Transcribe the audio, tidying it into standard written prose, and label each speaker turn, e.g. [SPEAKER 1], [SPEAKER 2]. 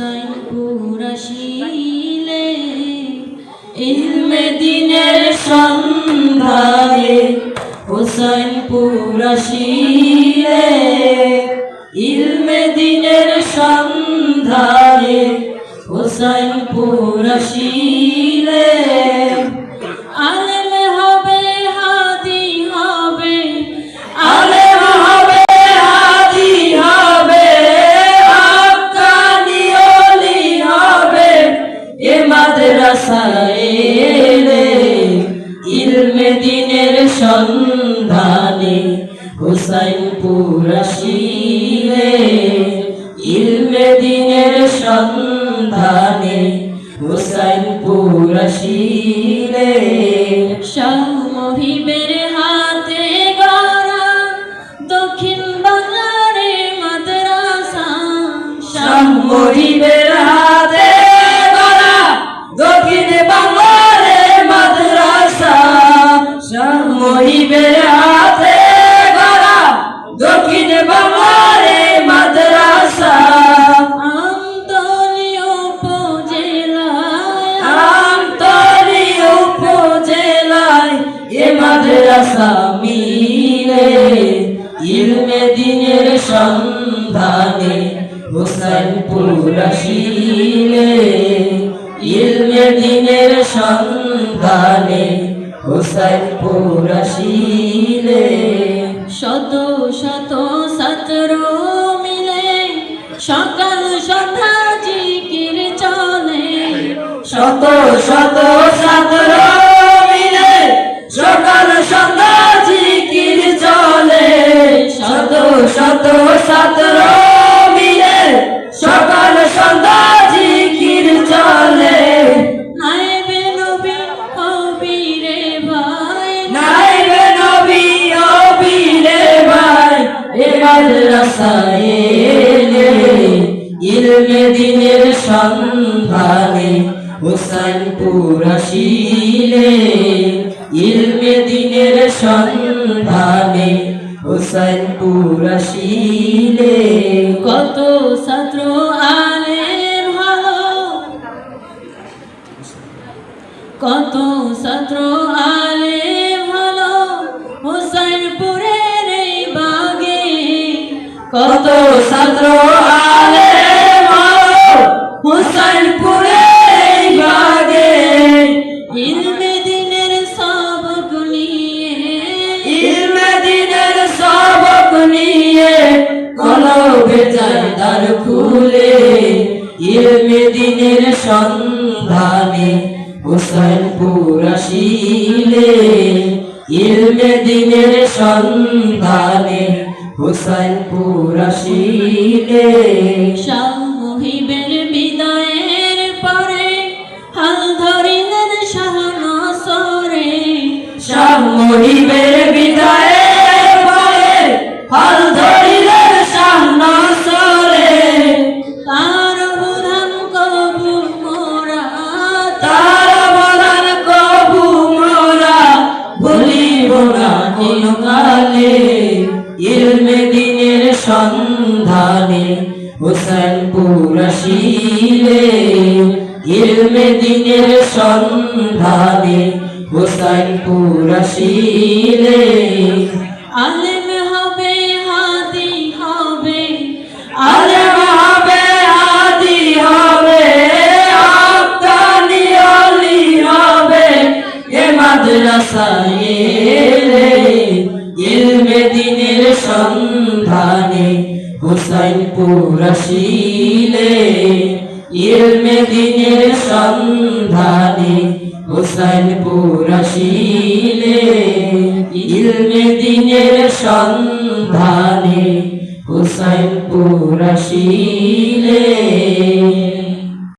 [SPEAKER 1] হুসাইনপুর আসিলে ইলমে দিনের সন্ধানে হুসাইনপুর আসিলে ইলমে দিনের সন্ধানে হুসাইনপুর আসিলে আলেম হবে হাদি হবে আলেম হবে হাদি হবে হাক্কানি ওলি হবে এ মাদ্রাসায় এলে ইলমে দিনের সন্ধানে হুসাইনপুর আসিলে ইলমে দিনের সন্ধানে হুসাইনপুর আসিলে শাহ মুহিবের হাতে গড়া দক্ষিণ বাংলার মাদ্রাসা শাহ মুহিবের হাতে গড়া দক্ষিণ বাংলার মাদ্রাসা শাহ মুহিবের হাতে গড়া দক্ষিণ বাংলার মাদ্রাসা মাদ্রাসা মিলে ইলমে দিনের সন্ধানে হুসাইনপুর আসিলে ইলমে দিনের সন্ধানে হুসাইনপুর আসিলে শত শত ছাত্র মিলে সকাল সন্ধ্যা জিকির চলে শত শত ছাত্র মিলে সকাল সন্ধ্যা জিকির চলে শত শত ছাত্র মিলে সকাল সন্ধ্যা জিকির চলে নাইবে নবী হবি রে ভাই নাইবে নবী হবি রে ভাই এ মাদ্রাসায় এলে ইলমে দিনের সন্ধানে হুসাইনপুর আসিলে ইলমে দিনের সন্ধানে হুসাইনপুর আসিলে কত ছাত্র আলেম হলো কত ছাত্র আলেম হলো হুসাইনপুরের এই বাগে কত ছাত্র আলেম হলো হুসাইনপুরের এই বাগে ইলমে দিনের সবক নিয়ে ইলমে দিনের সবক নিয়ে কলবে যায় দ্বার খুলে ইলমে দিনের সন্ধানে হুসাইনপুর আসিলে ইলমে দিনের সন্ধানে হুসাইনপুর আসিলে শাহ মুহিবের বিদায়ের পরে হাল ধরিলেন শাহ নসরে শাহ মুহিবের বিদায়ের পরে হাল ধরিলেন শাহ নসরে তার অবদান কবু মোরা তার অবদান কবু মোরা ভুলিব না কোনো কালে ইলমে দিনের সন্ধানে হুসাইনপুর আসিলে ইলমে দিনের সন্ধানে হুসাইনপুর আসিলে আলেম হবে হাদি হবে আলেম হবে হাদি হবে হাক্কানি ওলি হবে এ মাদ্রাসায় এলে ইলমে দিনের সন্ধানে হুসাইনপুর আসিলে ইলমে দিনের সন্ধানে হুসাইনপুর আসিলে ইলমে দিনের সন্ধানে হুসাইনপুর আসিলে।